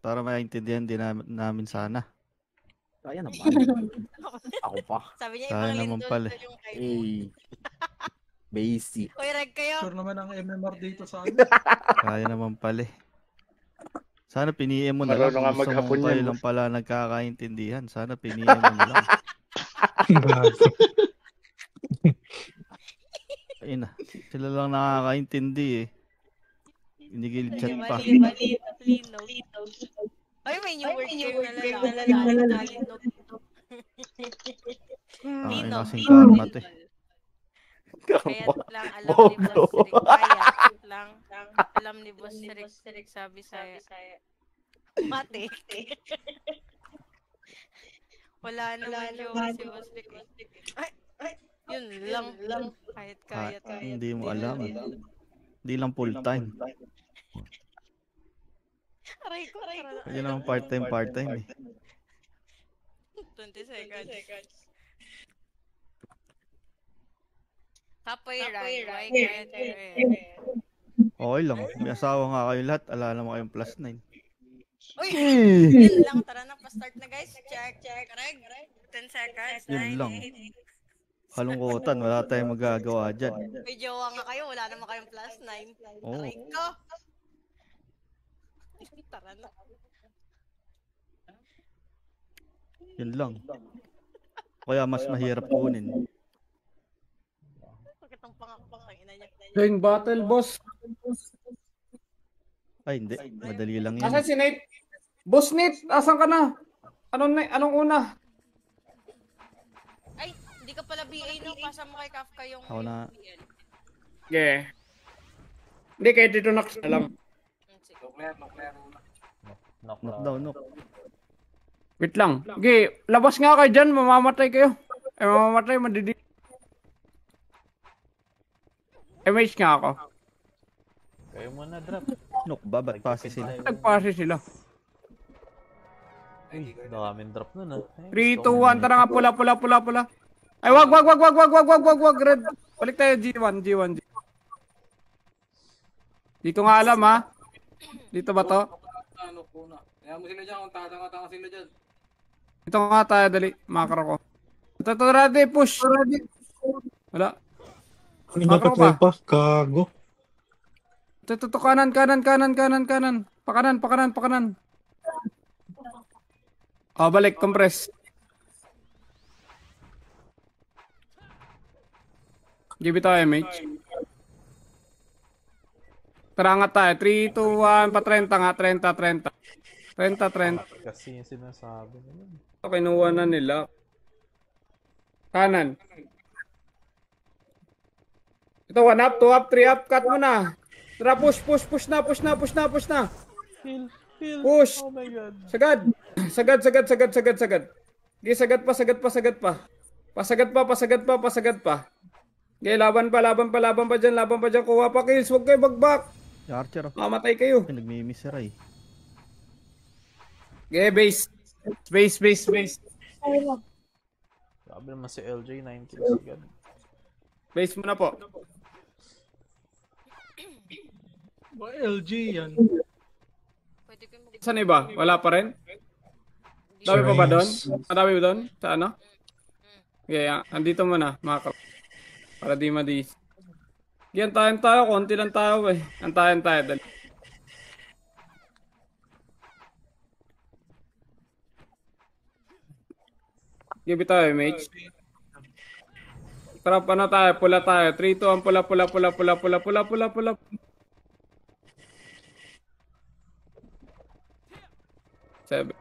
para maintindihan din namin sana. Kaya naman. Ako pa. Sabi niya, Kaya ibang naman lindol pala. yung kay mo. Eh. Basic. Uy, reg kayo. Sure naman ang MMR dito sa akin. Kaya naman pala. Sana piniem mo na lang. Marunong nga Gusto maghapon mong kayo yan, lang boss. pala nagkakaintindihan. Sana piniem mo na lang. Ayun na. Sila lang nakakaintindi eh. Inigil-chat pa. Malinaw. Ay, may new word kayo na lalaki. Ay, kasing karma to eh. Kaya't lang alam ni Boss Rick. Kaya't lang alam ni Boss Rick. Sabi sa'yo. Matik. Wala naman yung si Boss Rick. Ay, yun lang. Kahit. Hindi mo alam. Hindi lang full time. Aray ko. Kaya naman part-time eh. 20 seconds. Capoeira. Okay lang. May asawa nga kayo lahat. Ala naman kayong +9. Uy! Yun lang. Tara na. Pa-start na guys. Check. Reg. 10 seconds. Yun lang. Kalungkutan. Wala tayong magagawa dyan. May jowa nga kayo. Wala naman kayong +9. Oo. Aray ko. Tara na. Yun lang. Kaya mas mahirap kunin. Bakit ang pangakpang ina niya? Join battle, boss. Ay, hindi. Madali lang yun. Asan si Nate? Boss Nate, asan ka na? Anong una? Ay, hindi ka pala BA no. Pasa mo kay Kafka yung Ako na. BL. Yeah. Hindi, kaya dito na lang. Knockdown. Wait lang. Okay, labas nga kayo dyan, mamamatay kayo. Mamamatay, madidi. MH nga ako. Kayo muna drop. Nook ba? Ba't pasi sila? Nagpase sila. Ay, daming drop nun ah. 3, 2, 1, tara nga, pula. Ay, wag, red. Balik tayo, G1. Dito nga alam, ha? Dito ba to? Ano po na? Kaya mo sila dyan, kung tatanga-tanga sila dyan. Dito nga tayo, dali. Makro ko. Ito, ready, push. Wala. Makro ba? Gago. Ito, kanan. Pakanan. Balik, compress. Give it tayo, MH. Tara nga tayo. 3, 2, 1, pa 30 nga. 30. Kasi yung sinasabi nila. Kinuha na nila. Kanan. Ito, 1 up, 2 up, 3 up. Cut mo na. Tara, push na. Heal. Push. Oh my god. Sagad. Okay, sagad pa. Pasagad pa. Okay, laban pa dyan. Kuha pa kills. Huwag kayo bagbak. Yung Archer. Mamatay kayo. Ay, nagmimiss eh. Okay, base. Sabi naman si LJ 9 kills agad. Base mo na po. Ba, LG yan. Pwede ko mag- Saan iba? Wala pa rin? Dami pa ba doon? Madami ba doon? Sa ano? Okay, andito muna, mga para di madis. Yan tayo, konti lang tayo eh. Antayan tayo, dali. Give it tayo, mate. Tara, ano tayo? Pula tayo. 3, 2, 1, pula. 7.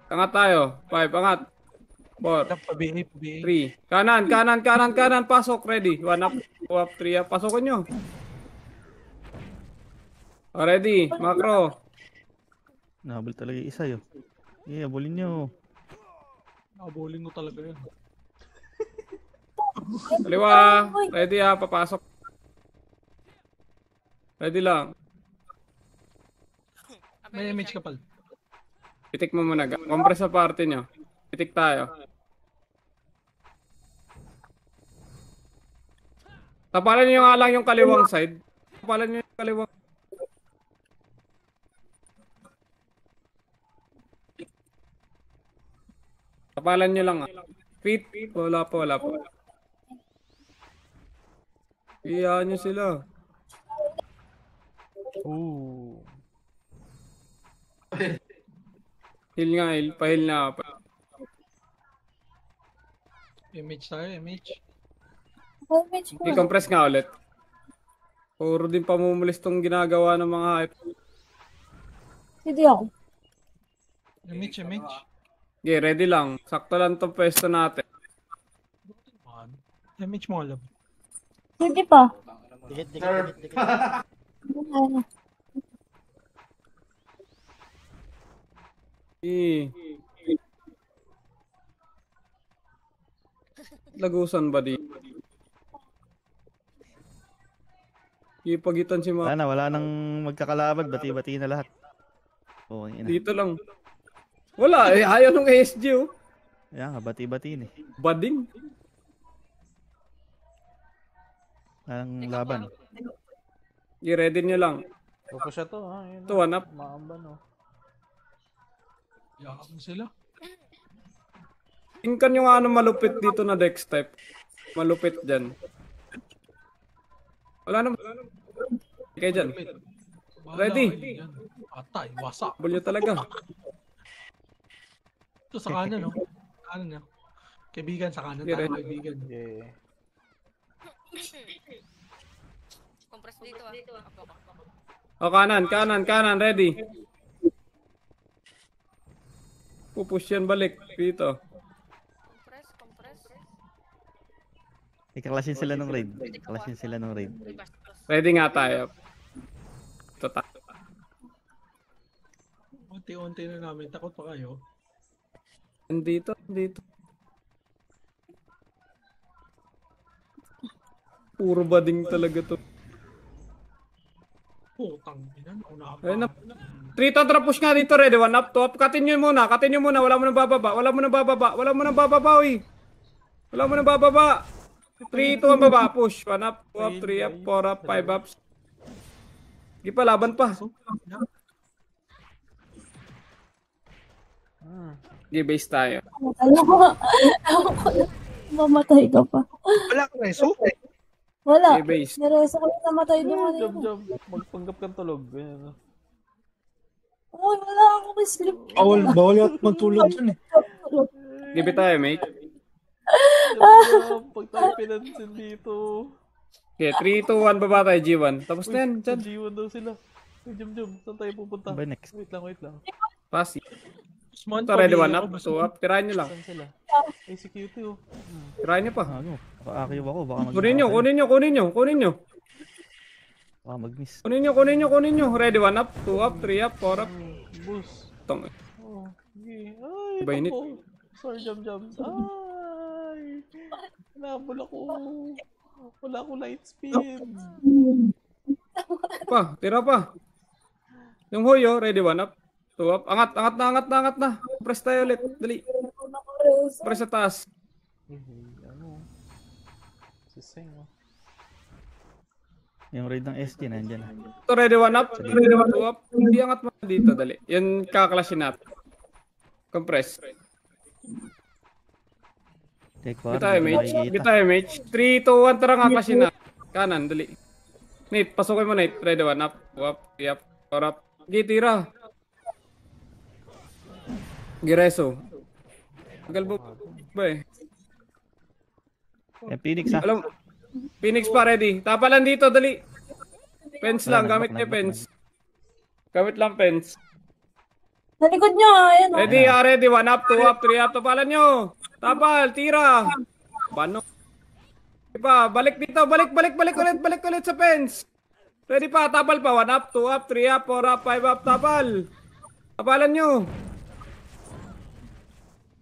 Angat tayo. 5, angat. 4, 3. Kanan. Pasok, ready. 1 up, 2 up, 3 up. Pasokin nyo. Ready, macro. Nahabol talaga yung isa yun. Habulin nyo. Nakabuling mo talaga yun. Kaliwa. Ready papasok. Ready lang. May image ka pal. Pitik mo muna. Compress sa party nyo. Pitik tayo. Tapalan nyo nga lang yung kaliwang side. Tapalan nyo yung kaliwang. Kapalan nyo lang. Feet. Wala pa. Iyaan nyo sila. Ooh. Heal nga, heal. Pahil na. MH tayo, MH. I-compress nga ulit. Puro din pamumulis tong ginagawa ng mga hype. Hindi ako. MH. Okay, ready lang. Sakto lang tong pwesto natin. MH mo alam. Hindi pa. Dikit. Ano? Lagusan ba di? Ipagitan si mga... Wala nang magkakalaban. Bati-bati na lahat. Oo, ina. Dito lang. Wala eh. Ayaw nung ASG oh. Yan nga, bati-bati eh. Bading. Walang laban. I-ready nyo lang. Focus siya to, ha? Yun, Ito, one up. Maamban, oh. Yakap mo sila. Tingkan yung ano malupit dito na dex type. Malupit dyan. Wala naman. Kaya dyan. Ready? Atay, wasak. Bulyo talaga. Ito sa kanan, no? Kanan niya. Kaibigan sa kanan tayo, kaibigan. Yeah. Compress dito ah. Apo. O, kanan. Ready. Pupush yan balik. Dito. Compress. Ikaklasin sila ng raid. Ready nga tayo. Ito ta. Unti-unti na namin. Takot pa kayo. Dito. Puro bading talaga to. Putang ina. Ayun na. 3 to push nga dito, ready. 1 up, 2 up. Katin nyo muna. Wala mo nang bababa. Wala mo nang bababa, uy. 3, 2, 1 baba. Push. 1 up, 2 up, 3 up, 4 up, 5 ups. Di pa, laban pa. Di base tayo. Mamatay ka pa. Wala ka reso? Wala. Di base. Nireso ko na namatay doon. Jump. Magpanggap kang tulog. Ganyan, Oh, wala akong sleep. Bawal yat magtulog dyan eh. Give it tayo, mate. Pag tayo pinansin dito. Okay, 3, 2, 1 baba tayo, G1. Tapos na yan, dyan. G1 daw sila. Jump. Saan tayo pupunta? Ba next? Wait lang. Pass. Ito, ready, 1 up, 2 up. Tirahin nyo lang. Saan sila? ACQT, oh. Tirahin nyo pa. Ano? Baka ako. Baka Kunin nyo. Baka mag-miss. Kunin nyo. Ready, 1 up, 2 up, 3 up, 4 up. Boost. Tong. Oh, okay. Ay, Iba init. ako. Sorry, jump. Ay, nabol ako. Wala akong light speed. Tira pa. Yung Hoyo, ready, 1 up, 2 up. Angat na. Press tayo ulit. Dali. Press sa taas. Ano? Sising, oh. Yung raid ng SG nandyan. Ito, ready, 1 up, 2 up. Hindi angat mo dito, dali. Yan kakaklasin natin. Compress. Bitay, mate. 3, 2, 1, tara nga klasin na. Kanan, dali. Nate, pasukin mo, Nate. Ready, 1 up, 2 up, 3 up, 4 up. Tira. Gireso. Tagal ba eh. Phoenix ha. Alam, Phoenix pa ready. Tapalan dito, dali. Pens lang, gamit niya pens. Gamit lang pens. Sa likod niya, ayan. Ready, 1 up, 2 up, 3 up. Tapalan nyo. Tapal, tira. Bano. Diba, balik dito, balik ulit sa pens. Ready pa, tapal pa. 1 up, 2 up, 3 up, 4 up, 5 up, tapal. Tapalan nyo.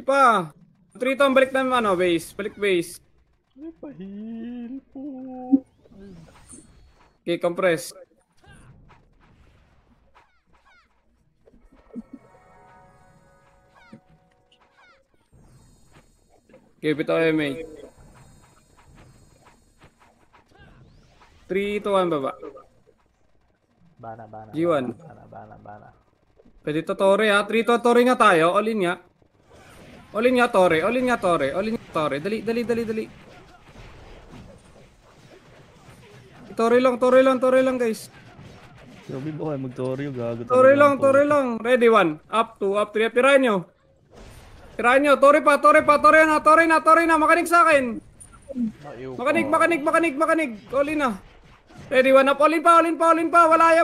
Diba, 3 to, balik na base. Balik base. Ay, pahil po. Okay, compress. Okay, bitaw mate. 3, 2, 1 baba. Bana. G1. Bana. Pwede to Tore ha. 3 to Tore nga tayo. All in nga. All in nga, Tore. All in nga, Tore. All in nga, Tore. Dali, dali, dali, dali. Tore lang, guys. Grabe ba kayo mag-Toryo? Gago Tore talaga ang lang, lang. Ready, 1. Up, 2, up, 3. Tirahin nyo. Tirahin nyo. Tore na. Makanig sa akin. Makanig. All in na. Ready, 1 up. All in pa. Wala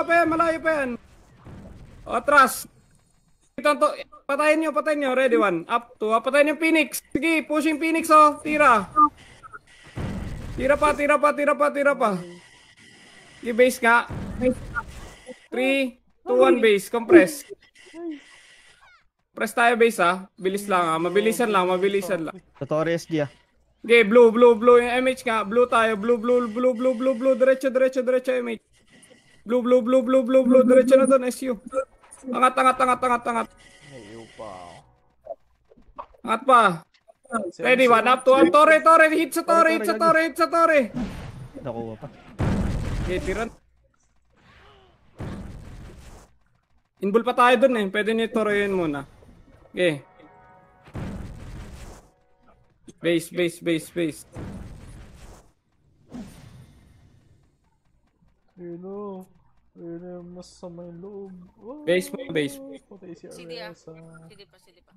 pa yan. Atras. Patayin nyo. Ready, 1. Up, 2, up. Patayin yung Phoenix. Sige, pushing Phoenix, oh. Tira. Tira pa. I-base nga. 3, 2, 1 base. Compress. Press tayo base ha. Bilis lang ha. Mabilisan lang. Sa Torre SG ah. Okay, blue. Yung MH nga. Blue tayo. Blue. Diretso MH. Blue. Diretso na doon. SU. Angat. Naiiw pa. Angat pa. Ready, 1 up, 2 up. Tore. Hit sa Tore. Nakuha pa. Okay, tiran. Inbul pa tayo dun eh. Pwede nyo Tore yun muna. Okay. Base. Ayun yung masama yung loob. Oh, Base. Patay si Sige ah. Aresa. Sige pa.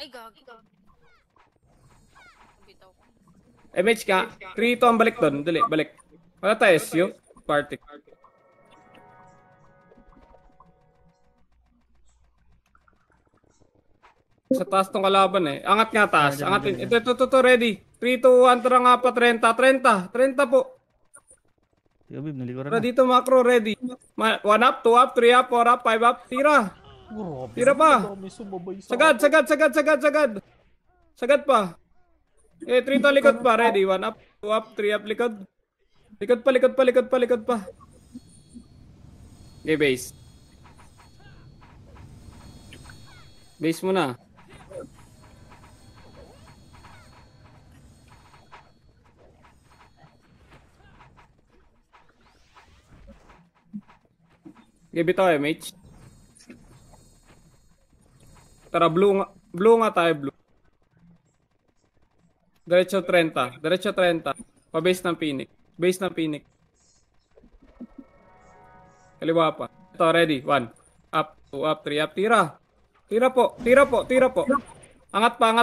Ay, gagi. Bitaw ko. MH ka. 3 to ang balik doon. Dali, balik. Wala tayo SU. Party. Sa taas tong kalaban eh. Angat nga taas. Angatin. Ito. Ready. 3, 2, 1. Tara nga pa. 30 po. Yo, Bib, nalikuran Tara na. dito macro. Ready. 1 up, 2 up, 3 up, 4 up, 5 up. Tira. Tira pa. May sumabay sa Sagad pa. Eh, 3 to likod pa. Ready. 1 up, 2 up, 3 up, likod. Likod pa. Okay, base. Base mo na. Okay, bitaw MH. Tara, blue nga tayo, blue. Diretso 30. Pa-base ng Phoenix. Kaliwa pa. Ito, ready. 1. Up, 2 up, 3 up. Tira po. Angat pa ng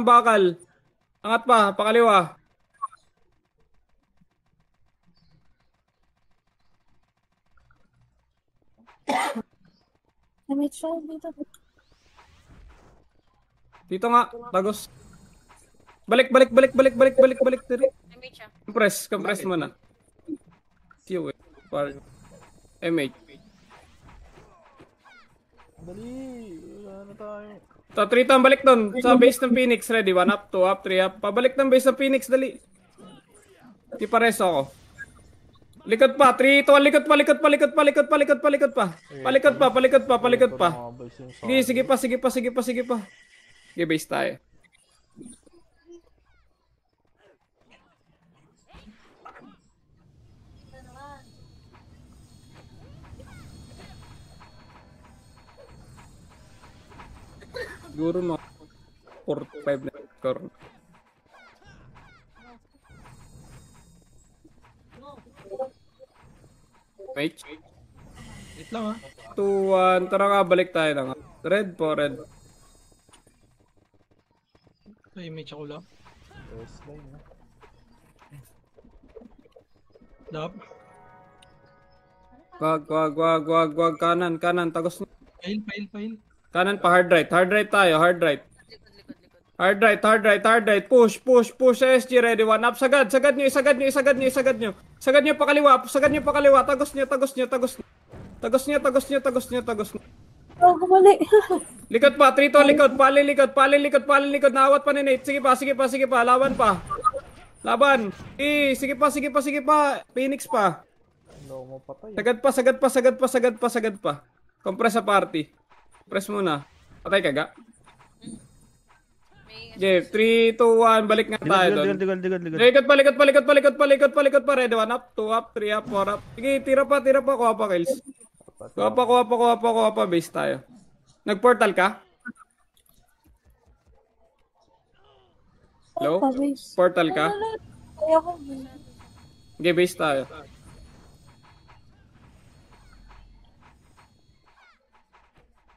bakal. Angat pa, pakaliwa. May try dito. Dito nga, tagos. Balik. Tiri. MH ah. Compress mo na. Siyo eh. MH. Dali. Wala na tayo. So, 3 tam balik doon. Sa base ng Phoenix. Ready? 1 up, 2 up, 3 up. Pabalik ng base ng Phoenix. Dali. Di pareso ako. Likod pa. 3, 2, 1. Likod pa. Sige pa. Okay, base tayo. Siguro mga 4-5 na score. Mate? Wait lang ah. 2-1. Tara nga, balik tayo na nga. Red po, red. Ay, may ako lang. First line na. Dap. Wag. Kanan. Tagos na. Pail. Kanan pa, hard right tayo, hard right. Likod. Hard right. Push. SG ready. 1 up. Sagad nyo. Pakaliwa. Tagos nyo. Oh, kumali. Likod pa. 3 to likod. Pali likod. Naawat pa ni Nate. Sige pa. Laban pa. Sige pa. Phoenix pa. Ano mo patay. Sagad pa. Compress sa party. Press muna. Patay ka ga? May Jeff, 3, 2, 1, balik nga tayo doon. Likod. Likod pa. Ready, 1 up, 2 up, 3 up, 4 up. Sige, tira pa, kuha pa kills. Kuha pa, base tayo. Nag-portal ka? Hello? Pabis. Portal ka? Kaya ko. Sige, base tayo.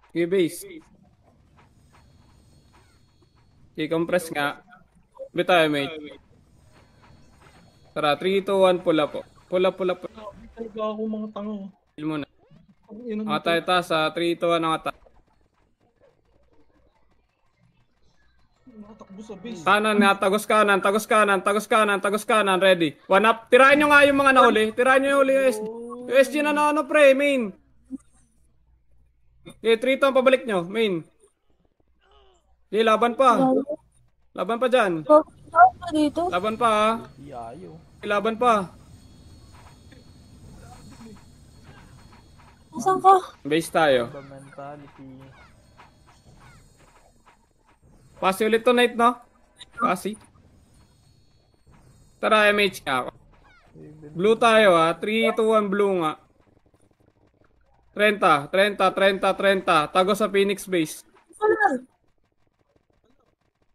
Sige, base. Okay, compress nga. Bit tayo, mate. Tara, 3, 2, 1, pula po. Pula. Talaga ako mga tango. Heal muna. Ang ina mo. Mga tayo taas ha. 3, 2, 1, mga tayo. Nakatakbo sa base. Kanan nga, tagos kanan. Ready. 1 up. Tirahin nyo nga yung mga nahuli. Tirahin nyo yung huli. Yung SG na ano, pre, main. Okay, 3 to ang pabalik nyo, main. Okay, laban pa dyan. Dito. Laban pa ha. Yayo. Okay, laban pa. Nasaan ka? Base tayo. The mentality. Pasi ulit to night, no? Pasi. Tara, MH ka ako. Blue tayo ha. 3, 2, 1, blue nga. 30. Tago sa Phoenix base.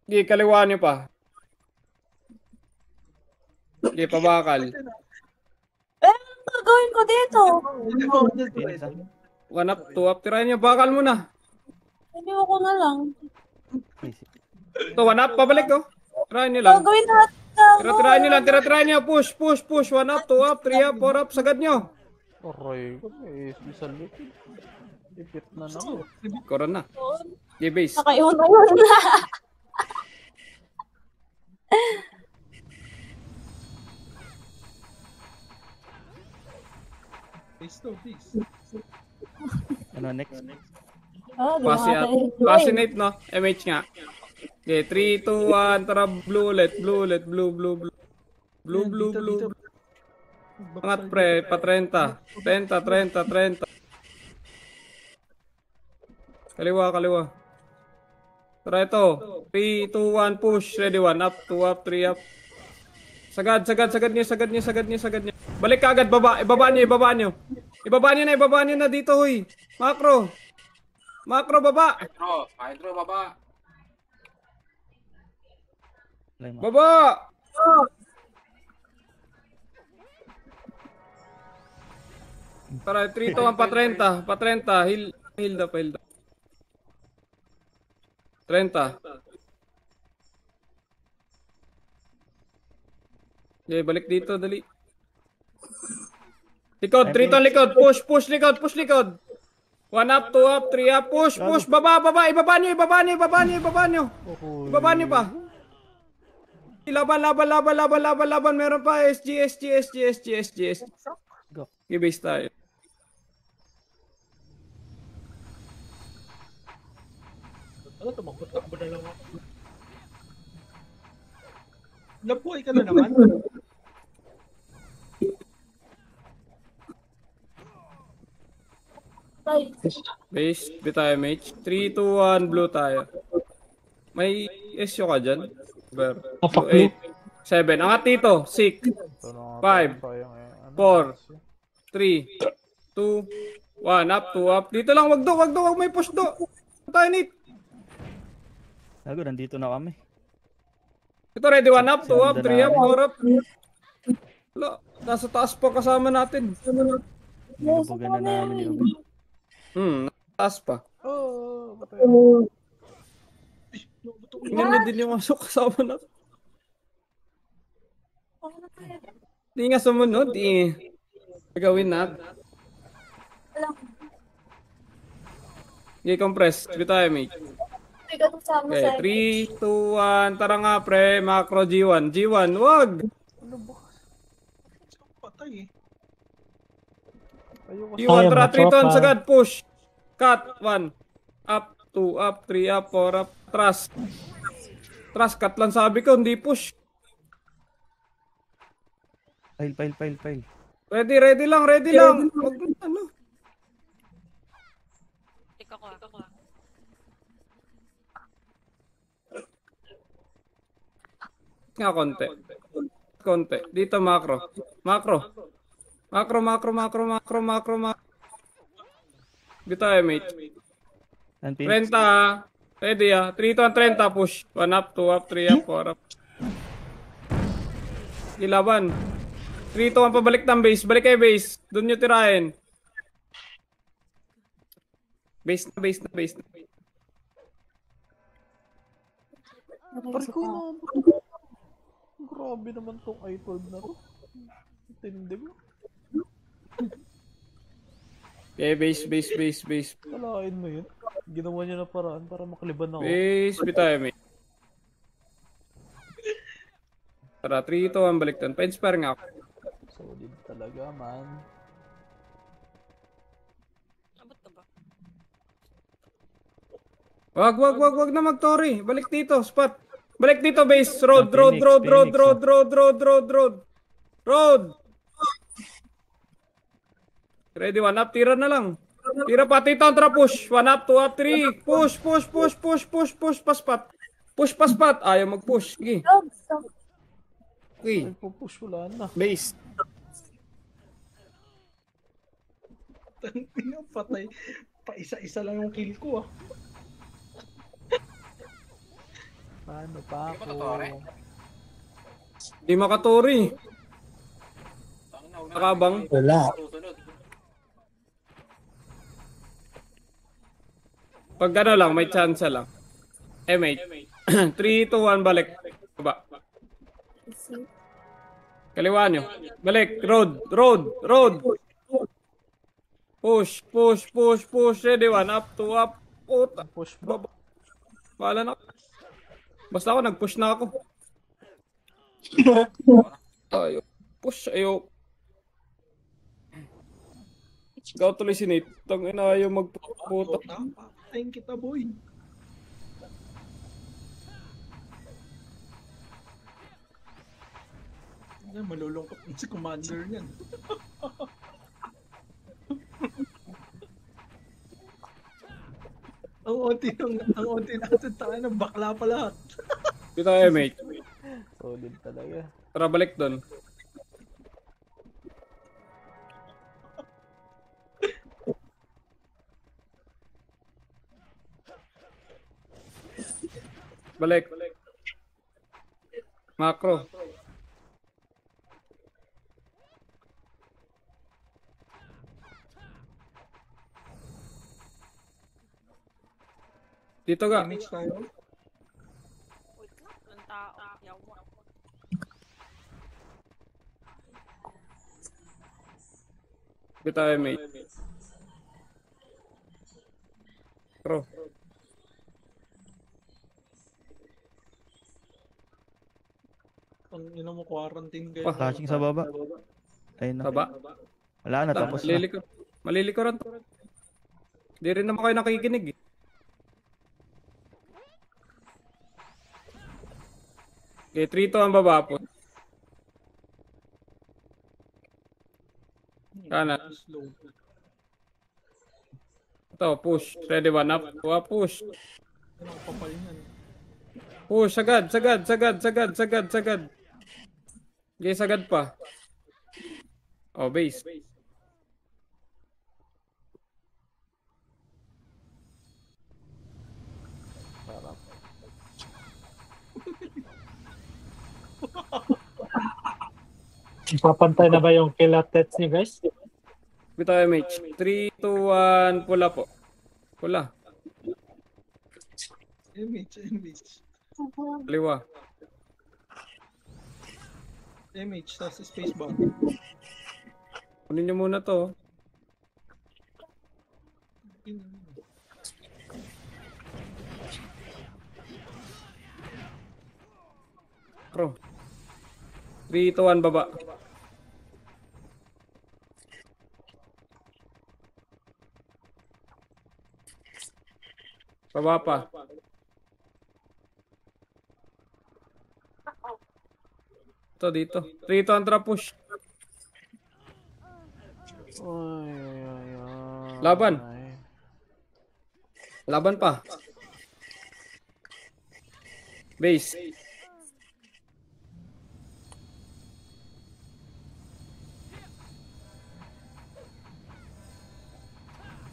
Sige, kaliwa nyo pa. Sige, pabakal. Anong gagawin ko dito? 1 up, 2 up. Tirahin nyo, bakal muna. Hindi ko na lang. Ito, 1 up, pabalik ko. Tirahin nyo lang. Gagawin natin. Tirahin nyo. Push. 1 up, 2 up, 3 up, 4 up. Sagad nyo. Aray ko. ASD sa likod. Ipit na naman. Koron na. Sige, base. Nakaiwan na yun. Base to, base. Ano, next? Fascinate, no? MH nga. Okay, 3, 2, 1. Tara, blue ulit. Blue. Angat, pre. Pa 30. 30. Kaliwa. Tara ito. 3, 2, 1, push. Ready, 1 up, 2 up, 3 up. Sagad nyo. Balik ka agad, baba. Ibaba nyo. Ibaba nyo na dito, huy. Macro, baba. Hydro, baba. Baba! Tara, 3 to 1 pa 30. Heal da. 30. Okay, balik dito, dali. Likod, 3 to likod. Push likod. 1 up, 2 up, 3 up, push. Baba. Ibaba nyo pa. Laban. Meron pa. SG. I-base tayo. Ano, tumakbo na lang ako. Nabuhay ka na naman. Base, tayo, mate. 3, 2, 1, blue tayo. May SU ka dyan? 8, 7. Angat dito. 6, 5, 4, 3, 2, 1. Up, 2 up. Dito lang, wag may push do. Tayo, Nate. Nago, nandito na kami. Ito, ready, 1 up, 2 up, 3 up, 4 up. Wala, nasa taas pa kasama natin. Nilubugan na namin yung Taas pa. Oh, patay. Tingnan nyo din yung masok kasama natin. Hindi nga sumunod, gagawin natin. Okay, compress. Sige tayo, mate. Okay, 3, 2, 1. Tara nga, pre. Macro G1. Wag! Patay eh. G1, tara, 3 ton. Sagad, push. Cut, 1. Up, 2 up, 3 up, 4 up. Trust, cut lang sabi ko, hindi push. File. Ready lang. Wag ano. Tik ako. nga konti. Konti. Dito macro. Macro. Macro, macro, macro, macro, macro, macro. Dito tayo, mate. 30. Ready ah. 3 to 30. Push. 1 up, 2 up, 3 up, 4 up. Ilaban. 3 to 1 pabalik ng base. Balik kayo base. Doon nyo tirahin. Base na, base na, base na. Pare ko na. Grabe naman tong I-12 na to. Tindi mo. Okay, base, base, base, base. Kalain mo yun. Ginawa niya na paraan para makaliban ako. Base, bitayo, mate. Tara, 3 to 1 balik doon. Pa-inspire nga ako. Solid talaga, man. Abot ka ba? Wag na mag-Tori. Balik dito, spot. Balik dito, base. Road, road, road, road, road, road, road, road, road. Road. Ready, 1 up. Tira na lang. Tira pati tantra push. 1 up, 2 up, 3. Push, push, push, push, push, push, pa spot. Push pa spot. Ayaw mag-push. Sige. Okay. Nagpo-push wala na. Base. Patay. Pa-isa-isa lang yung kill ko ah. Paano pa Hindi ba ako? totoo, Di makatori. Nakabang. Wala. Susunod. Pag ano lang, may chance lang. Mate. 3, 2, 1, balik. Baba. Kaliwa nyo. Balik. Road. Road. Road. Push. Push. Push. Push. Ready. 1 up. 2 up. Puta. Push ba? Baba. Bahala na. Basta ako. Nag-push na ako. Ayaw. Push. Ayaw. Ikaw tuloy si Nate. Tangina ayaw magputa. Patayin kita, boy. Malulungkot si commander niyan. ang onti natin tayo ng bakla pa lahat. Dito tayo, mate. Solid talaga. Tara, balik doon. Balik. Macro. Dito ka. Damage tayo. Wait lang. Walang tao. Yawa. Dito tayo, mate. Macro. Ang ina mo quarantine kayo. Flashing sa baba. Ayun na. Baba. Wala na, tapos na. Malilikuran to. Di rin naman kayo nakikinig eh. Okay, 3 to ang baba po. Kanan. Slow. Ito, push. Ready, 1 up. 2 up, push. Anong kapal niyan? Push, sagad. Okay, sagad pa. Oh, base. Ipapantay na ba yung kill attets niyo, guys? Bito MH. 3, 2, 1. Pula po. Pula. MH. Kaliwa. MH, tapos spacebar. Kunin nyo muna to. Pro. 3, 2, 1, baba. Baba pa. Ito dito. 3, 2, 1, push. Laban. Laban pa.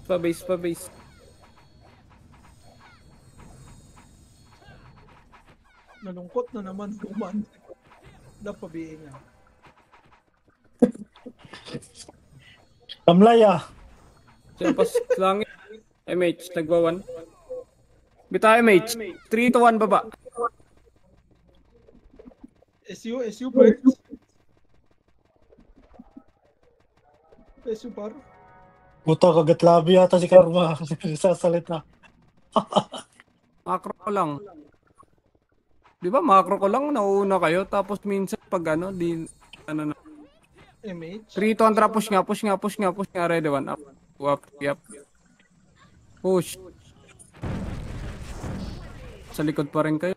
Pa base. Nalungkot na naman kuman. Napabihin nga. Tamlay ah. Siya pas langit. MH, nagwa 1. Bita MH, 3-1 baba. SU birds. SU par. Puta, kagatlabi yata si Karma. Sasalita. Macro ko lang. Di ba macro ko lang, nauuna kayo. Tapos minsan pag ano, di, ano na. MH. 3-2 push nga. Ready 1 up. Up. Push. Sa likod pa rin kayo.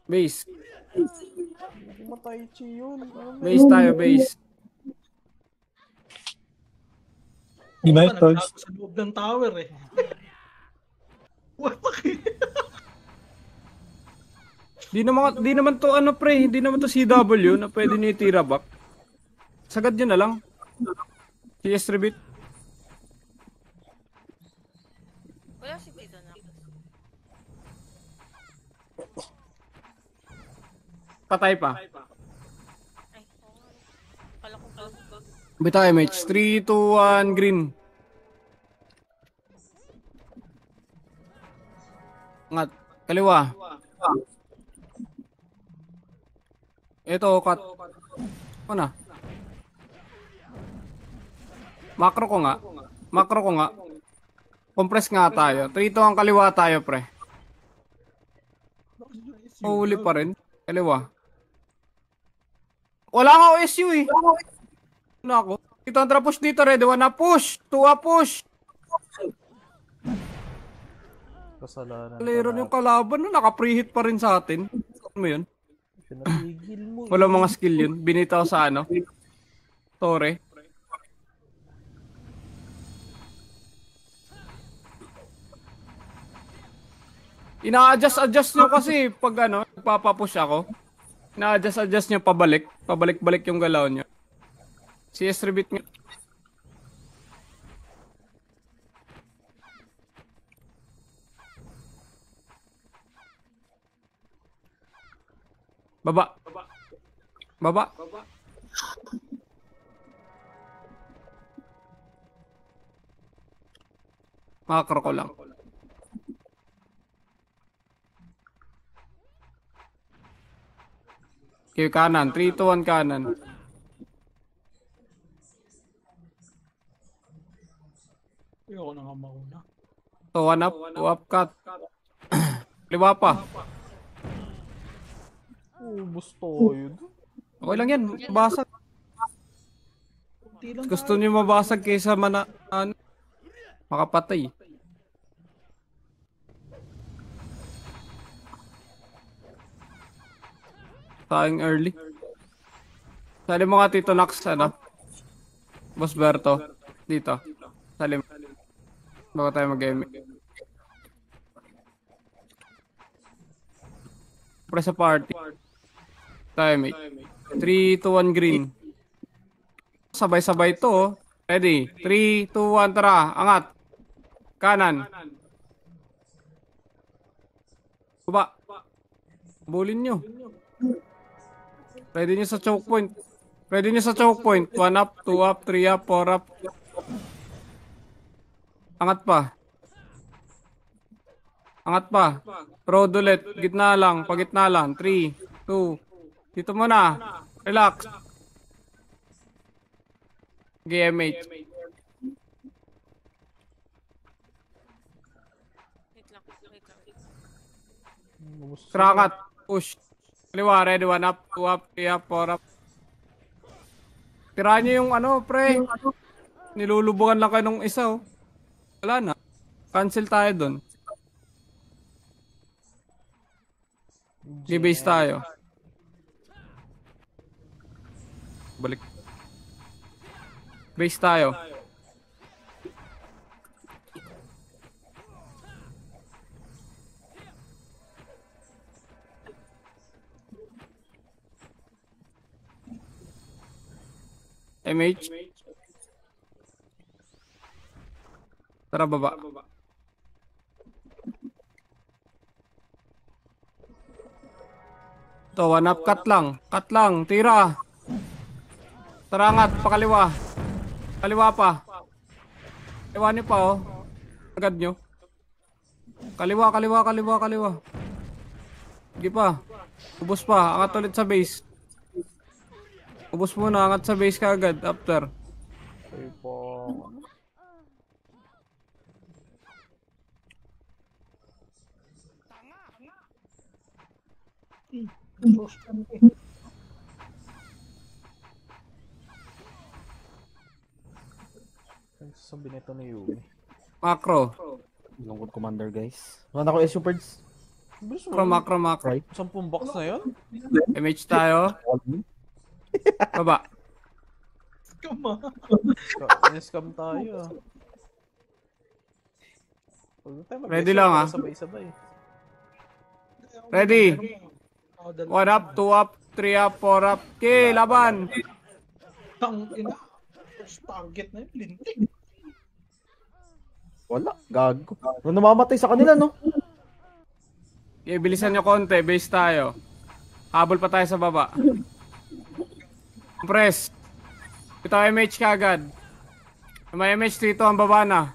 Base. Matay chi yun. Base tayo, base. Di ba, Nagtago Torch? sa loob ng tower eh. What the Di naman to ano pre, hindi naman to CW na pwede niyo itira back. Sagad yun na lang. CS rebit. Wala si Tito na. Patay pa. Ay, oo. Kala ko ba? Bita MH, 3-2-1 green. Ngat, kaliwa. Ito, cut. Ano na? Macro ko nga. Compress nga tayo. 3-2 ang kaliwa tayo, pre. Huli pa rin. Kaliwa. Wala nga OSU eh. Ano ako? Ito ang push dito, ready. 1 na push. 2 up push. Kasalanan. Kalero yung kalaban no, naka-preheat pa rin sa atin. Ano mo yun? Pinatigil mo. Wala mga skill yun. Binitaw sa ano? Tore. Ina-adjust nyo kasi pag ano, nagpapapush ako. Ina-adjust nyo pabalik. Pabalik-balik yung galaw nyo. CS rebit nyo. Baba. Macro ko lang. Okay, kanan. 3-2-1 kanan. Ayoko na nga mauna. So, 1 up. 2 up cut. Liwa pa. Gusto yun. Okay lang yan. Mabasag. Kunti lang Gusto niyo mabasag kaysa ano, makapatay. Sayang early. Salim mo nga Tito Nax, ano? Boss Berto. Dito. Salim. Bago tayo mag-game. Press sa party. Tayo, mate. 3-2-1 green. Sabay-sabay to, oh. Ready? 3-2-1, tara. Angat. Kanan. Baba. Bulin nyo. Ready nyo sa choke point. 1 up, 2 up, 3 up, 4 up. Angat pa. Road ulit. Gitna lang. Pagitna lang. 3, 2. Dito muna. Relax. GMH. Wait lang. Krangat. Push. Kaliwa. Ready. 1 up, 2 up, 3 up, 4 up. Tirahan nyo yung ano, pre. Nilulubugan lang kayo nung isa, oh. Wala na. Cancel tayo dun. G-base tayo. Balik. Base tayo. MH. Tara, baba. Ito, one up, cut lang. Cut lang, tira. Tara, angat, pakaliwa. Kaliwa pa. Kaliwa niyo pa, oh. Agad nyo. Kaliwa, kaliwa, kaliwa, kaliwa. Sige pa. Ubus pa, angat ulit sa base. Ubus muna, angat sa base ka agad, after. Ay po. Ang sabi nito ni Yumi. Macro. Lungkot commander guys. Wala ako SU birds. Bilis Macro, mo. macro, macro. 10 box na yun? MH tayo. Baba. Come on. Niscam tayo ah. Huwag tayo Ready lang, ah. Sabay-sabay. Ready. Oh, dalawa. 1 up, 2 up, 3 up, 4 up. Okay, laban. Tang ina. First target na yun, lintik. Wala, gago. Namamatay sa kanila, no? Okay, bilisan nyo konti. Base tayo. Habol pa tayo sa baba. Press. Ito MH ka agad. May MH dito ang baba na.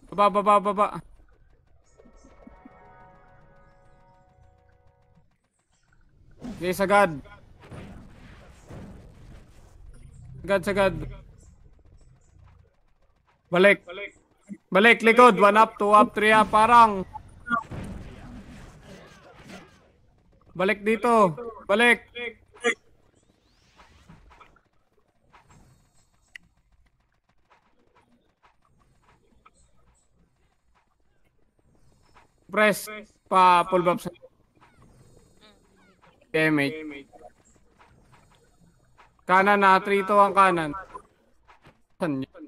Baba, baba, baba. Okay, sagad. Sagad, sagad. Balik. Balik, likod. 1 up, 2 up, 3 up. Parang. Balik dito. Balik. Press. Pa pull up sa MH. Kanan na. 3 to ang kanan. Saan yun?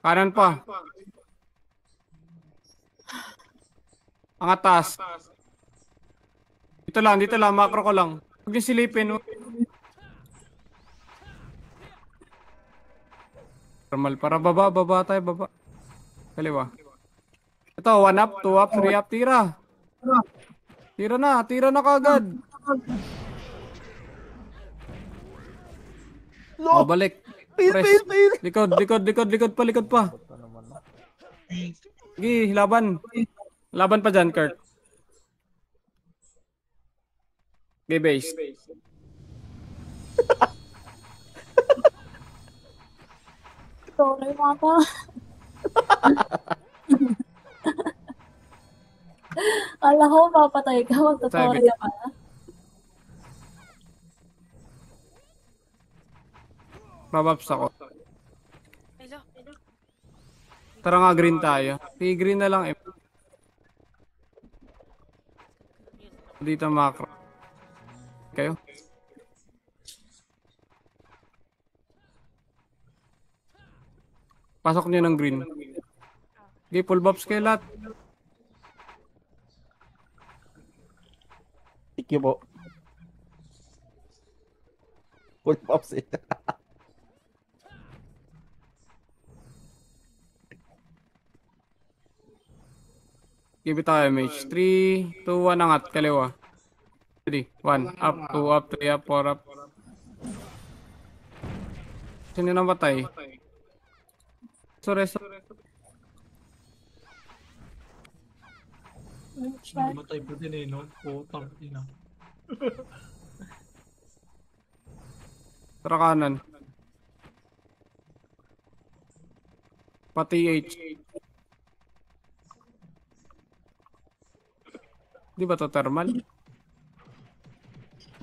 Kanan pa. Ang atas. Dito lang, macro ko lang. Huwag yung silipin. Normal, para baba tayo, baba. Kaliwa. Ito, 1 up, 2 up, 3 up, tira. Tira na kagad. Oh, balik. Press. Likod pa. Sige, laban. Laban pa dyan, Kurt. Okay, base. Sorry, mata. Kala ko papatay ka. Magtutuloy ka pala. Mabaps ako. Hello. Tara nga, green tayo. Sige, green na lang. Dito macro. Kayo? Pasok nyo ng green. Okay, full buffs kayo lahat. Thank you po. Full pops eh. Give it tayo, mage. 3, 2, 1, angat. Kaliwa. 3, 1, up, 2 up, 3 up, 4 up. Sino namatay? Resto. Namatay pa din eh, no? Putang ina. Tara kanan. Pati H. Di ba to thermal?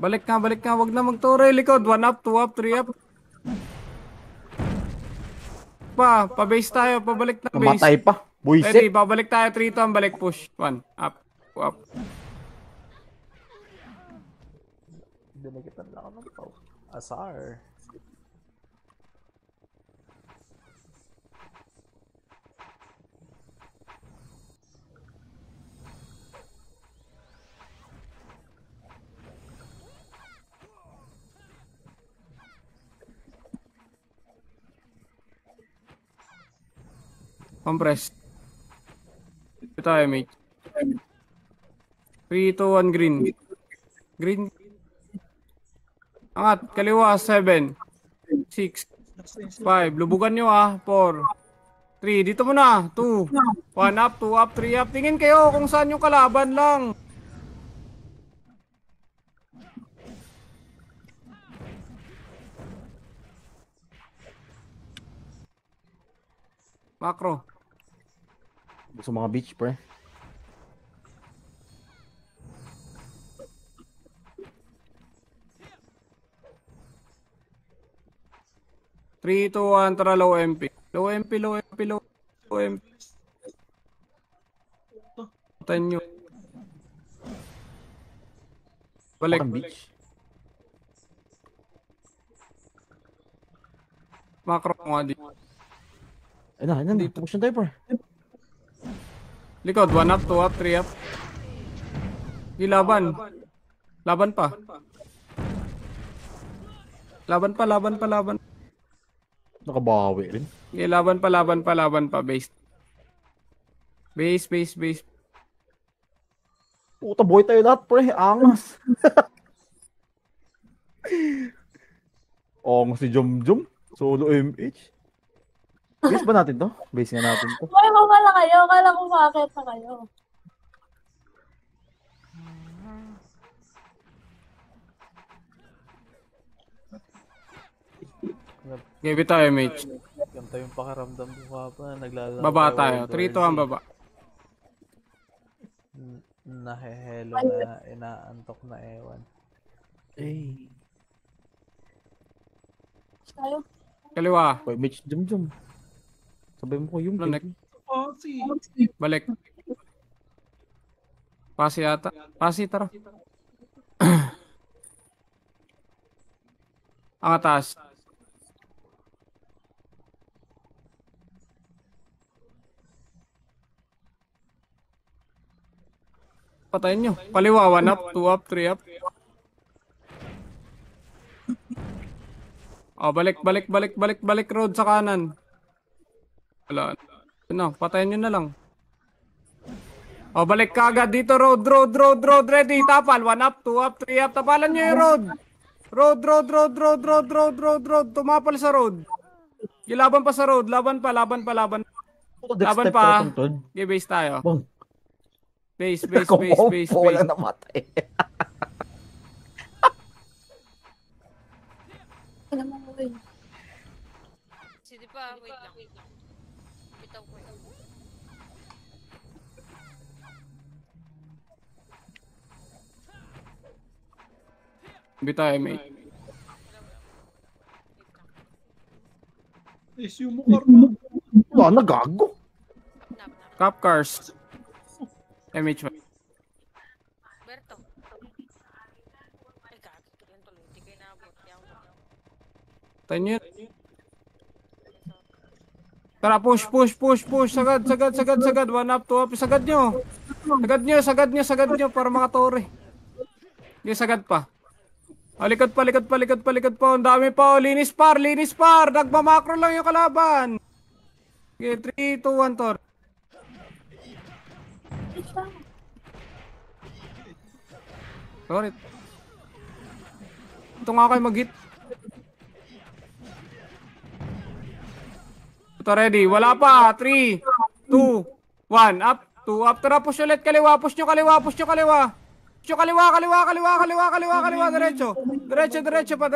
Balik ka. Wag na magtore. Likod. 1 up, 2 up, 3 up. Pa-base tayo. Pabalik na base. Namatay pa. Buisit. Ready, babalik tayo. 3 to ang balik. Push. 1 up, 2 up. Dinikitan lang ako ng pau. Asar. Compress. Ito tayo, mate. 3, 2, 1, green. Green. Angat, kaliwa, 7, 6, 5. Lubugan nyo 4, 3. Dito muna, 2, 1 up, 2 up, 3 up. Tingin kayo kung saan yung kalaban lang. Macro. Sa mga beach, pre. Three, 2, 1, tara low MP. Low MP, low MP, low MP. Patayin nyo. Balik. Fucking beach. Macro nga di. Ayun na. Push na tayo, pre. Likod, 1 up, 2 up, 3 up. Laban. Laban pa. Laban. Nakabawi rin. Okay, laban pa. Base. Puta, boy tayo lahat, pre. Angas. Angas si Jom. Solo MH. Base ba natin to? Base nga natin to. May mawala kayo. Kala ko makakit na kayo. Give it tayo, mate. Ganito yung pakiramdam ko pa. Naglalaro. Baba tayo. 3, 2, 1, baba. Nahehelo na. Inaantok na ewan. Hey. Tayo. Kaliwa. Boy, Mitch, Jom. Sabay mo ko yung Connect. Si. Balik. Pasi yata. Pasi, tara. Ang atas. Patayin nyo. Kaliwa, 1 up, 2 up, 3 up. Balik road sa kanan. Wala. Ano, patayin nyo na lang. Balik ka agad dito, road, ready. Tapal, 1 up, 2 up, 3 up. Tapalan nyo yung road. Road. Tumapal sa road. Laban pa sa road, laban pa. Laban pa. Okay, base tayo. Base. Walang namatay. Ano naman mo yun? Sige pa, wait lang. Bitaw ko yun. Bitay, mate. Issue mo, Karma. Wala, nagago. Cop cars. MH. Berto. Ay, gagi ko yan tuloy. Hindi kayo naabot. Tayo nyo. Tara, push. Sagad. 1 up, 2 up. Sagad nyo para makatore. Hindi, sagad pa. Likod pa. Ang dami pa. Linis par. Nagmamakro lang yung kalaban. Okay, 3, 2, 1, tor. Sorry. Ito nga kayo mag-hit. Ito ready. Wala pa. 3, 2, 1. Up. 2 up. Tara, push ulit. Kaliwa. Push nyo kaliwa. Kaliwa. Diretso pa.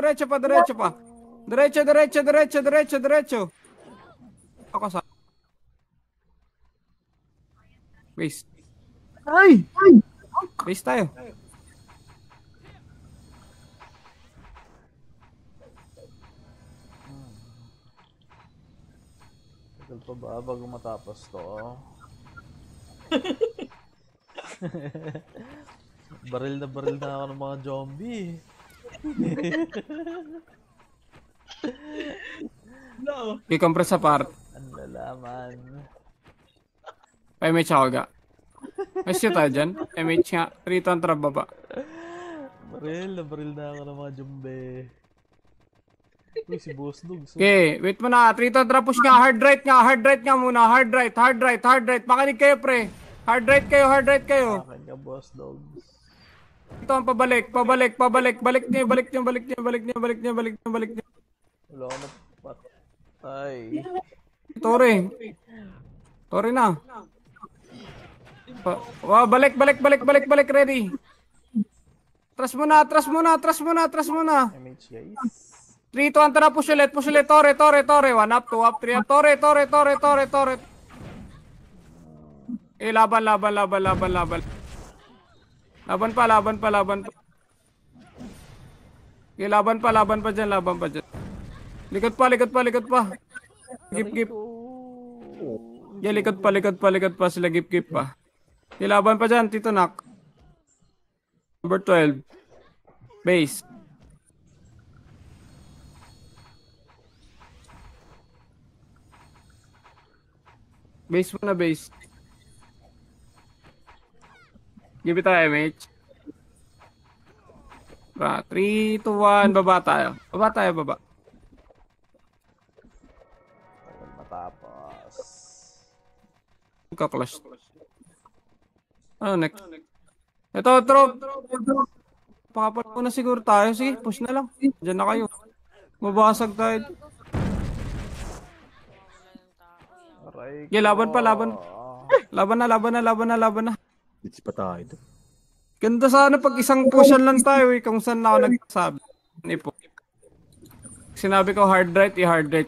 Diretso. Ako sa. Base. Ay! Base tayo. Tagal pa ba bago matapos to? Baril na ako ng mga zombie. No. I-compress sa part. Ang lalaman. MH ako ga. Mas yun tayo dyan. MH nga. 3 to ang trap baba. Baril na ako ng mga zombie. Uy, si Boss Dog. Okay, wait mo na. 3 to drop push nga. Hard right nga muna. Hard right. Makinig kayo, pre. Hard right kayo. Akin ka, Boss Dog. Ito ang pabalik. Balik niyo. Wala ko na patay. Tore na. Wow, balik, ready. Atras muna. MH, guys. 3, 2, 1, tara, push ulit, Tore. 1 up, 2 up, 3 up, Tore. Laban. Laban pa. Laban pa dyan. Likod pa. Gip. Yeah, likod pa. Sila gip pa. Laban pa dyan, Tito Nak. Number 12. Base. Base muna, base. Give it tayo, MH. 3, 2, 1, baba tayo. Baba. Matapos. Clash. Ano next? Ito, drop. Pakapal ko na siguro tayo. Sige, push na lang. Diyan na kayo. Mabasag tayo. Aray Yeah, laban pa. Laban na. Bitch pa tayo. Ganda sana pag isang pushan lang tayo eh. Kung saan na ako nagsasabi. Nipo. Sinabi ko hard right, i-hard right.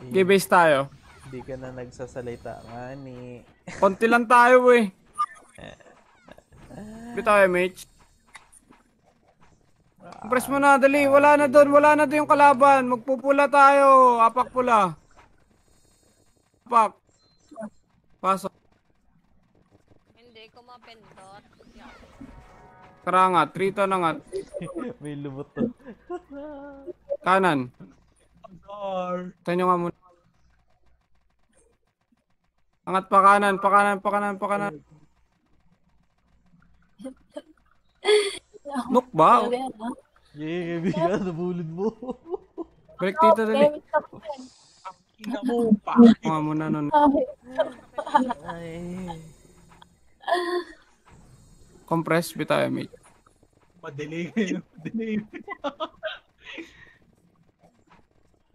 Okay, base tayo. Hindi ka na nagsasalita nga ni. Konti lang tayo eh. Bitaw MH. Press mo na, dali. Wala na doon yung kalaban. Magpupula tayo. Apak pula. Apak. Pasok. Hindi ko mapindot. Karangat. 3 to nangat. May lumot to. Kanan. Tayo nyo nga muna. Angat pa kanan. Nuk ba? Yeah, kaibigan, nabulid mo. Balik dito dali. Ina mo, pa. Mga muna nun. Compress, bitaw mate. Madilim.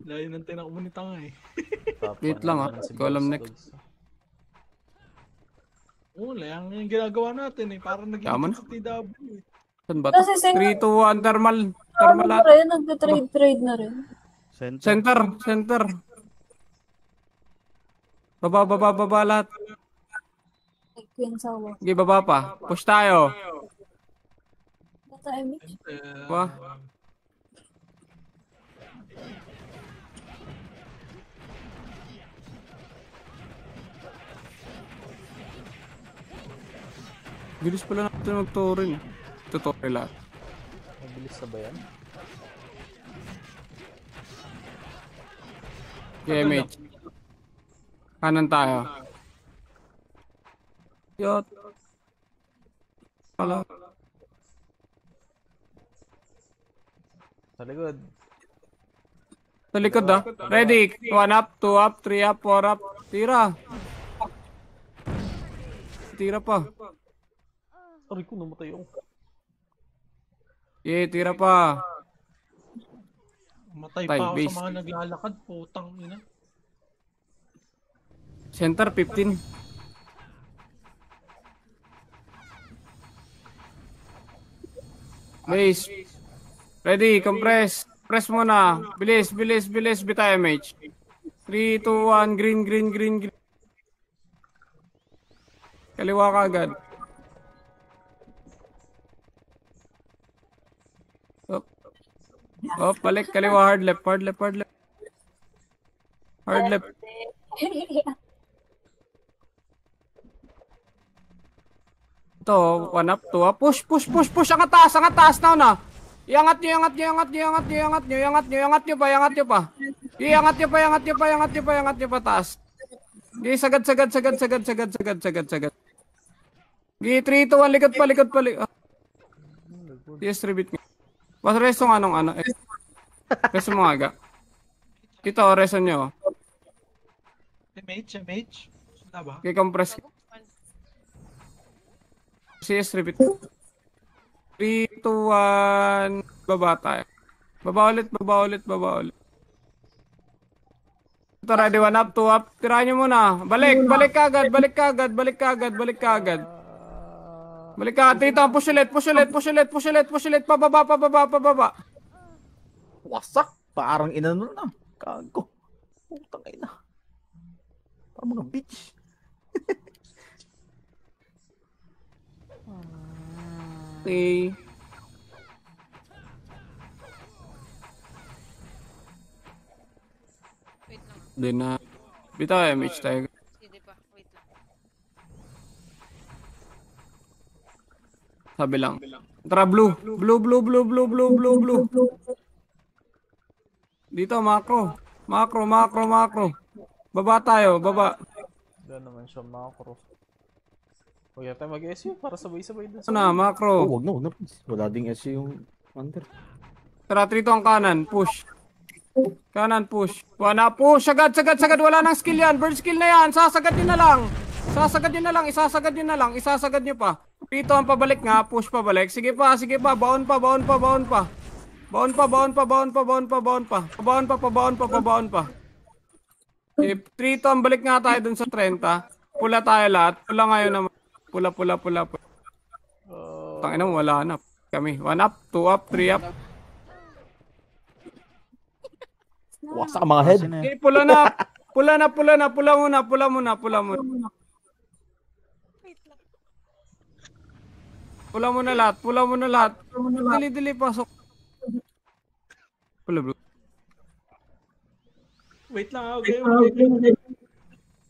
Layo ng tinakumunita nga eh. Wait lang Ikaw alam next. Layang yung ginagawa natin eh. Parang Yaman. naging sa TW eh. Saan ba to? Kasi 3, 2, 1, thermal. Ano Thermal na lahat. rin, nagtitrade na rin. Center. Baba lahat. Queen Sawa. Sige, baba pa. Push tayo. Bata MH. Ba? Bilis pala natin mag-touring. Tutorial lahat. Mabilis na ba yan? Okay, mate. Kanan tayo. Yot. Pala. Sa likod. Sa likod Ready. 1 up, 2 up, 3 up, 4 up. Tira pa. Aray ko, namatay ako. Tira pa. Matay Tay, pa ako base. sa mga naglalakad. Putang ina. Center 15. Base. Ready, compress. Press muna. Bilis. Bitay MH. 3, 2, 1. Green. Kaliwa ka agad. Balik. Kaliwa. Hard left. Hard left. Ito, 1 up, 2 up. Push. Angat taas na. Iangat nyo pa. Iangat nyo pa taas. Di, sagad. Di, 3, 2, 1, likod pa. Yes, repeat nga. Resto nga nung ano. Reso mo aga. Ito, reso nyo. MH. Wala ba? Okay, compress. CS, repeat. 3, 2, 1. Baba tayo. Baba ulit. Ito, ready, 1 up, 2 up. Tirahan nyo muna. Balik ka agad. Balik ka. Dito, push ulit. Pababa. Wasak. Parang inano na. Kago. Putang ina. Parang mga bitch. Okay. Wait lang. Hindi na. Bitaw, MH tayo. Sige pa. Wait lang. Sabi lang. Tara, blue. Dito, macro. Baba tayo. Doon naman siya macro. Huwag tayo mag-SU para sabay-sabay dun sa... Ano na, macro. Oh, wag na. Wala ding SC yung under. Tara, trito ang kanan. Push. Wala, push. Sagad. Wala nang skill yan. Bird skill na yan. Sasagad nyo na lang. Isasagad nyo pa. Trito ang pabalik nga. Push pabalik. Sige pa. Baon pa. Trito ang balik nga tayo dun sa 30. Pula tayo lahat. Pula ngayon naman. Pula. Tangina mo, wala na. Kami. 1 up, 2 up, 3 up. Wasak ang mga head. Okay, pula na. Pula muna. Pula muna lahat. Dili, pasok. Pula, bro. Wait lang, okay.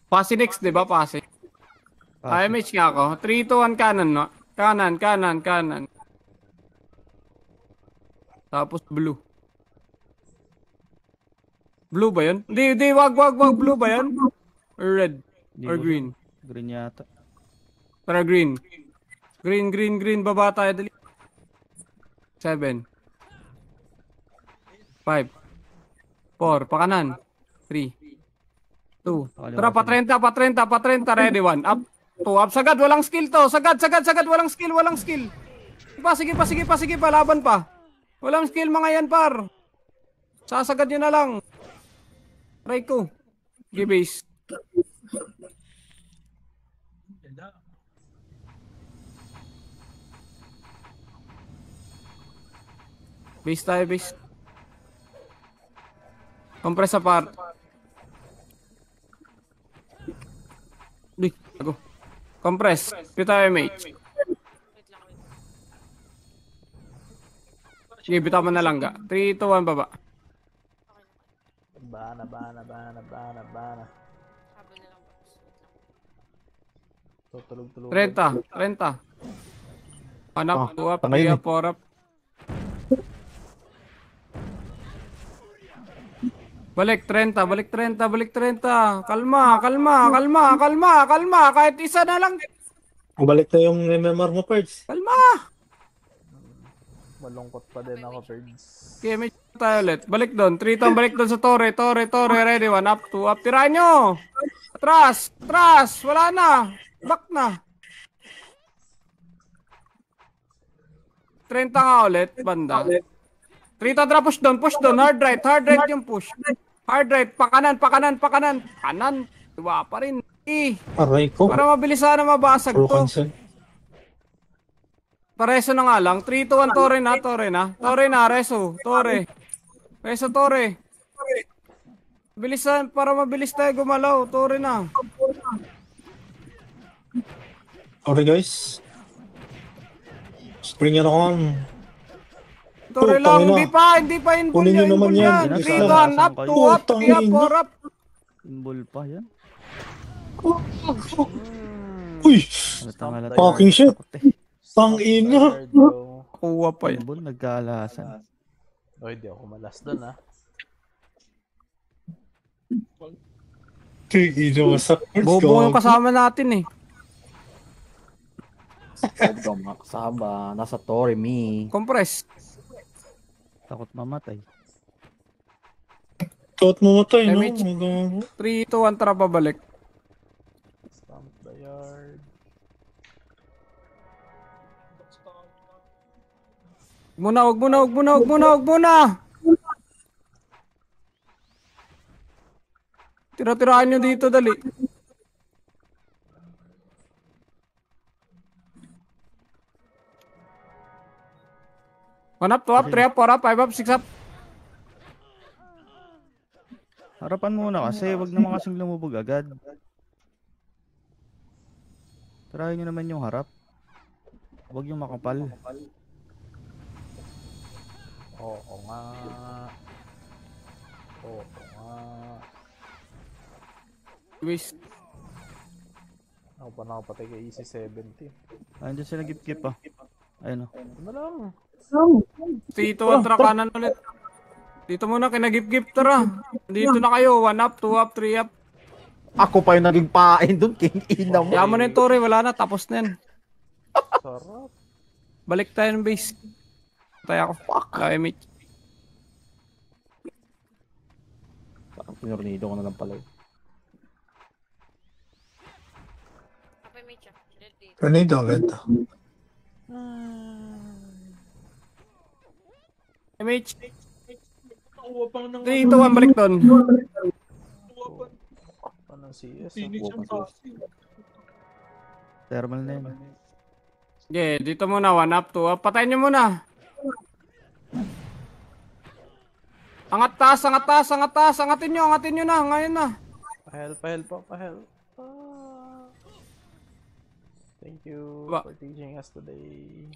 Pasi next, di ba? Pasi. IMH nga ako. 3, 2, 1 kanan, no? Kanan. Tapos blue. Blue ba yun? Hindi, wag. Blue ba yun? Or red? Or green? Green yata. Tara, green. Green. Baba tayo. Dali. 7. 5. 4. Pakanan. 3. 2. Tara, pa 30. Ready, 1. Up. 2 up. Sagad. Walang skill to. Sagad. Walang skill. Sige pa. Laban pa. Walang skill mga yan, par. Sasagad nyo na lang. Try ko. Give base. Base. Compress apart. Di, ako. Compress. Pita MH. Sige, bitaw mo na lang ga. 3, 2, 1, baba. Bana. Habol na lang boss. Tutulog-tulog. 30. Anak, 2 up, 3 up, 4 up. Balik 30. Kalma. Kahit isa na lang. Balik na yung MMR mo, Perds. Kalma. Malungkot pa din ako, Perds. Okay, may tayo ulit. Balik doon. 3 to, balik doon sa Torre. Ready, 1 up, 2 up. Tirahan nyo. Atras. Wala na. Back na. 30 nga ulit. Banda. 3 to, push down. Hard right yung push. Hard right. Pakanan. Kanan. Diba pa rin. Aray ko. Para mabilis sana mabasag Pro to. cancel. Pareso na nga lang. 3, 2, 1, Torre na. Reso, Torre. Bilisan, para mabilis tayo gumalaw. Torre na. Okay, guys. Spring yan ako. Torre lang. Hindi pa inball Kunin nyo yan. naman yan. 3, 2, 1, up, 2 up, 3 up, 4 up. Inball pa yan. Uy! Halata. Fucking shit. Tang ina. Kuha pa yan. Inball, nagkaalasan. O, hindi ako malas doon, ha. Ino sa Bobo yung kasama natin eh. Huwag mga kasama. Nasa Torre, me. Compress. Takot mamatay. Tot mo matay, no? Damage. 3, 2, 1, tara pabalik. Stamp the yard. Wag muna. Tira-tirahan nyo dito, dali. One up, 2 up, 3 up, 4 up, 5 up, 6 up. Harapan muna kasi, wag naman kasing lumubog agad. Tirahin nyo naman yung harap. Wag yung makapal. Oo nga. Oo nga. Waste. Ako pa nakapatay kay Easy 70. Andiyan sila gip-gip ah. Ayun oh. Ano lang? Dito, tara kanan ulit. Dito muna, kinagip-gip, tara. Dito na kayo, 1 up, 2 up, 3 up. Ako pa yung naging pain doon, king ina mo. Kaya mo na yung Tori, wala na, tapos na yan. Sarap. Balik tayo ng base. Tayo ako. Mate. Parang pinornido ko na lang pala. Kapay may siya. Ready. Tornado agad. MH. Nakuha pa ng Dito, 1 balik doon. Anong CS? Phoenix ang kasi. Thermal na yun. Okay, dito muna, 1 up, 2 up. Patayin nyo muna. Angat taas. Angatin nyo na. Ngayon na. Pahel po, pahel. Thank you Ba? for teaching us today.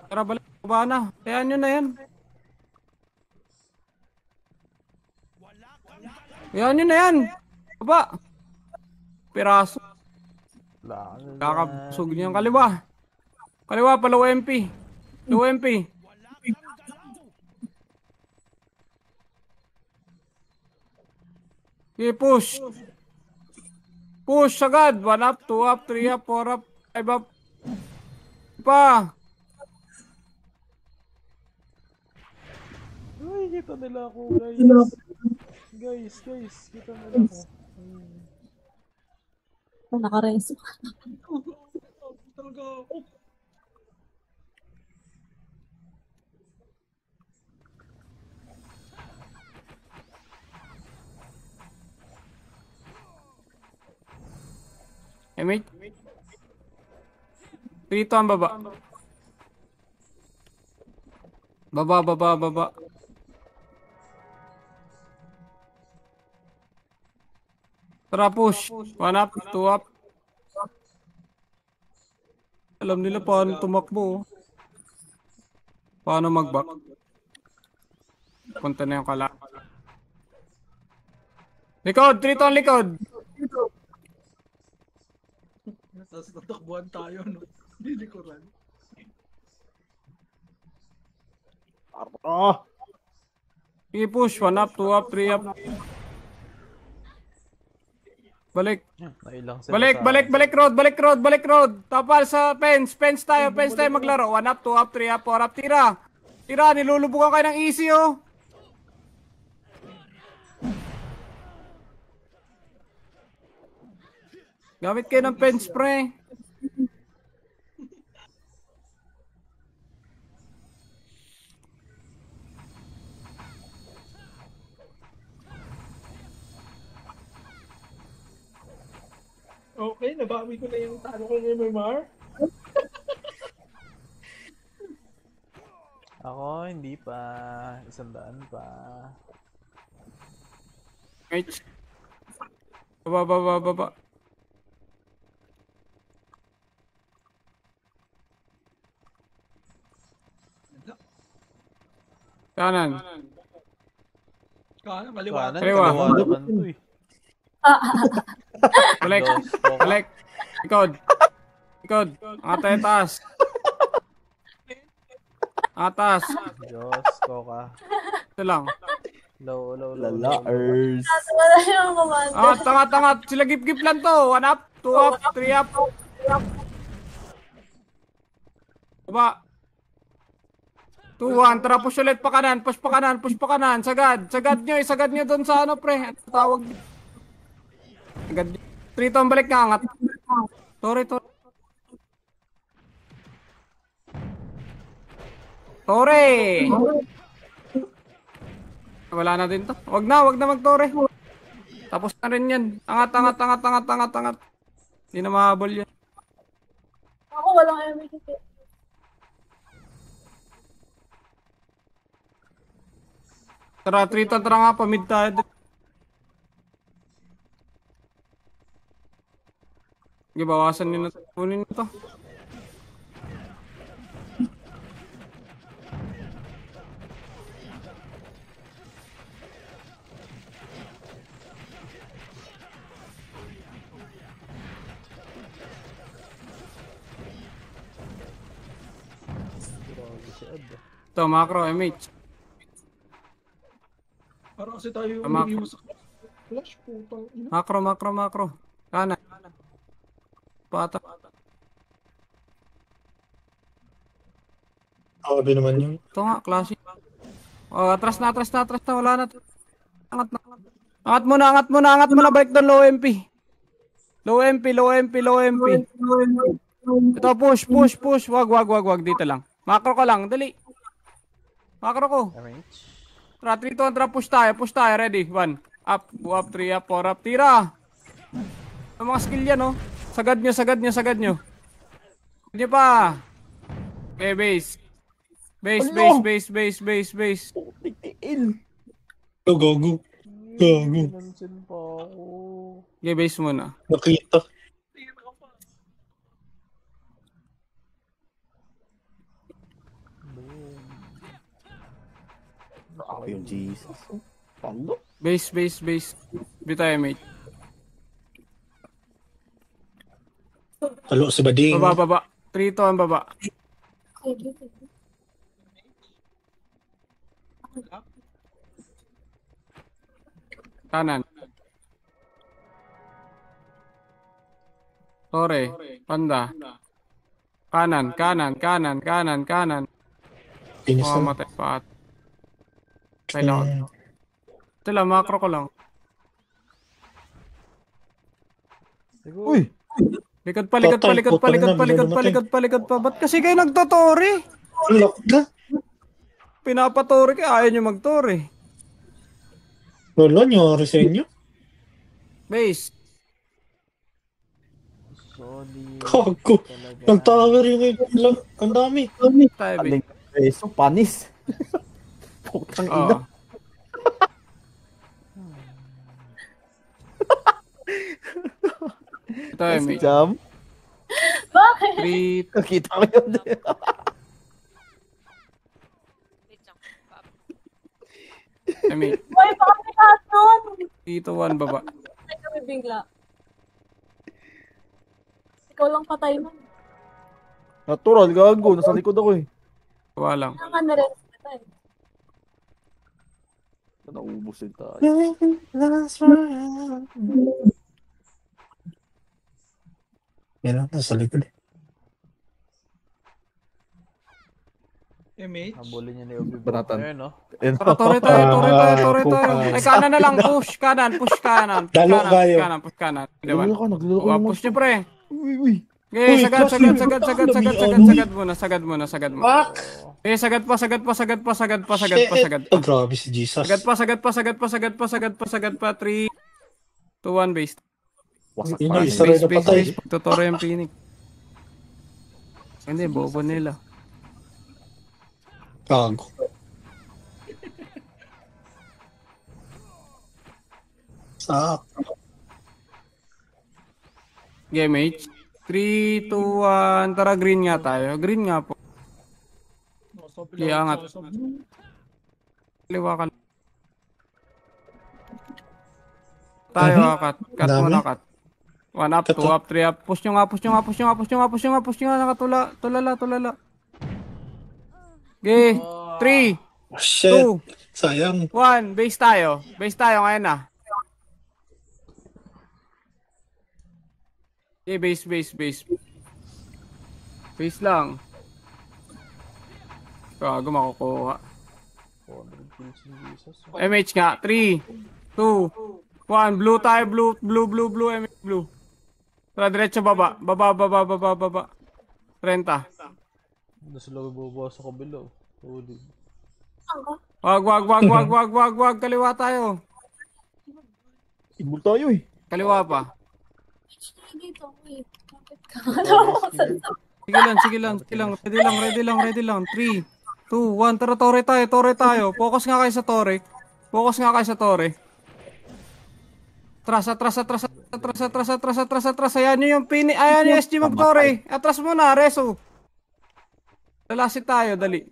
Tara, balik. Baba na. Kayaan nyo na yan. Kayaan nyo na yan. Baba. Piraso. Kakabusog niya ang kaliwa. Kaliwa, palaw MP. Low MP. Okay, push. Push agad. 1 up, 2 up, 3 up, 4 up, 5 up. Pa. Uy, kita nila ako, guys. Guys, kita nila ako. Nakareso. Talaga ako. Mate. Dito ang baba. Baba. Tara, push. 1 up, 2 up. Alam nila paano tumakbo. Paano mag-back. Punta na yung kala. Likod! 3 to ang likod! Tapos natakbuhan tayo, no? Lilikuran. Sige, push. 1 up, 2 up, 3 up. Balik. Nailang sila Balik road. Tapal sa fence tayo maglaro. 1 up, 2 up, 3 up, 4 up. Tira, nilulubukan kayo ng easy, oh. Gamit kayo ng pen spray. Okay, nabawi ko na yung talo ko ng MMR. Ako, hindi pa. 100 pa. Right. Baba. Kanan. Kanan, kaliwa. Kaliwa. naman to eh. Balik. Likod. Atay taas. Atas. Diyos ko ka. Ito lang. Low, low, low, low, low. Lalaers. Wala yung commander. Angat. Sila gip-gip lang to. 1 up, 2 up, 3 up. Baba. 2-1. Tara, push ulit pa kanan. Push pa kanan. Sagad nyo doon sa ano, pre. Ano tawag? Sagad. 3 to, balik nga, angat. Tore. Wala na din to. Wag na mag-tore. Tapos na rin yan. Angat. Hindi na mahabol yan. Ako walang MHP. Tara, 3 to, tara nga, pamid tayo. Sige, bawasan nyo na. Kunin nyo to. Ito, macro, MH. Para kasi tayo Tama. umiiwas sa flash, putang ina. Macro. Kanan. Pata. Grabe naman yun. Ito nga, classic. Oh, atras na. Wala na. Angat muna. Balik doon, low MP. Low MP. Ito, push. Wag. Dito lang. Macro ko lang, dali. Macro ko. MH. Tara, 3 to, tara, push tayo. Ready? 1. Up, 2 up, 3 up, 4 up. Tira. Ang mga skill yan, oh. Sagad nyo. Sagad nyo pa. Okay, base. Base. Go. Nansin pa ako. Okay, base muna. Nakita. Ako yung Jesus. Palo. Base. Bitay, mate. Talo si Bading. Baba. 3 to ang baba. Kanan. Tore. Panda. Kanan. Pinis Oh, na. matay pa. Kailangan. Ito lang, macro ko lang. Uy! Likod pa. Ba't kasi kayo nagtotore? Lock na. Pinapatore kayo, ayaw nyo magtore. Wala nyo, sa inyo. Base. Solid. Kago. Nag-tower yung lang. Ang dami. Tayo, base. Aling peso, panis. Putang ina. Oo. Tayo, Si mate. Jam. Bakit? 3, Nakita ko yun. mate. Boy, baka may lahat nun. 3 to 1 baba. Patay kami bigla. Ikaw lang patay nun. Natural, gago. Nasa likod ako eh. Wala lang. Kaya nga na-rest patay. Naubos din tayo. Yan lang, nasa likod eh. MH. Habulin niya ni Obi. Banatan. Ayun, no? Tara, tore tayo. Ay, kanan na lang. Push kanan. Dalo kayo. Push kanan. Diba? Nagluloko, nagluloko Oh, naman. push nyo, pre. Uy. Okay, Uy, sagad class, sagad muna. Eh, sagad pa. Oh, grabe si Jesus. Sagad pa. 3, 2, 1, base. Wasak Yun pa. yung isa rin na patay. Tuturo yung pinig. Hindi, bobo nila. Kago. Sak. Game H. 3, 2, 1. Tara, green nga tayo. Green nga po. Kaya angat. Liwa ka. Tayo, cut. Cut Dami. muna, cut. 1 up, 2 up, 3 up. Push nyo nga. Nakatulala. Okay. 3, Oh, shit. 2, Sayang. 1, base tayo. Base tayo ngayon na. Okay, base. Base lang. Gago makukuha. 400 kills ni Jesus. MH nga. 3, 2, 1. Blue tayo. Blue. MH blue. Tara, diretso baba. Baba. 30. Doon sila bubuha sa kabila. Huli. Wag. Kaliwa tayo. Ibul tayo eh. Kaliwa pa. Dito, wait. Kapit ka. Ano ako sa Sige lang. Ready lang. 3, 2, 1. Tara, tore tayo. Focus nga kayo sa tore. Atras. Ayan yung SG mag-tore. Atras mo na, Reso. Lalasit tayo, dali.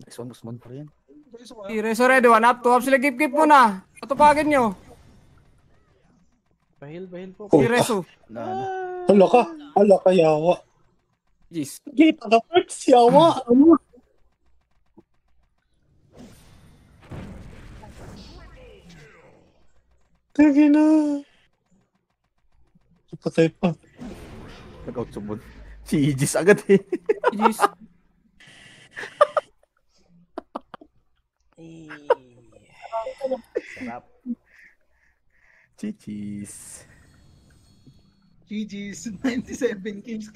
Next one pa rin. Reso ready, 1 up, 2 up. Sila keep mo na. Patupagin nyo. Bahil po. Si Reso. Hala ka, yawa. Jeez. Kita ka, Perks, yawa. Ano? Tagi na. Patay pa. Nag-out sumbon. Si Aegis agad eh. Jeez. Sarap. Chichis. GG's 97 kills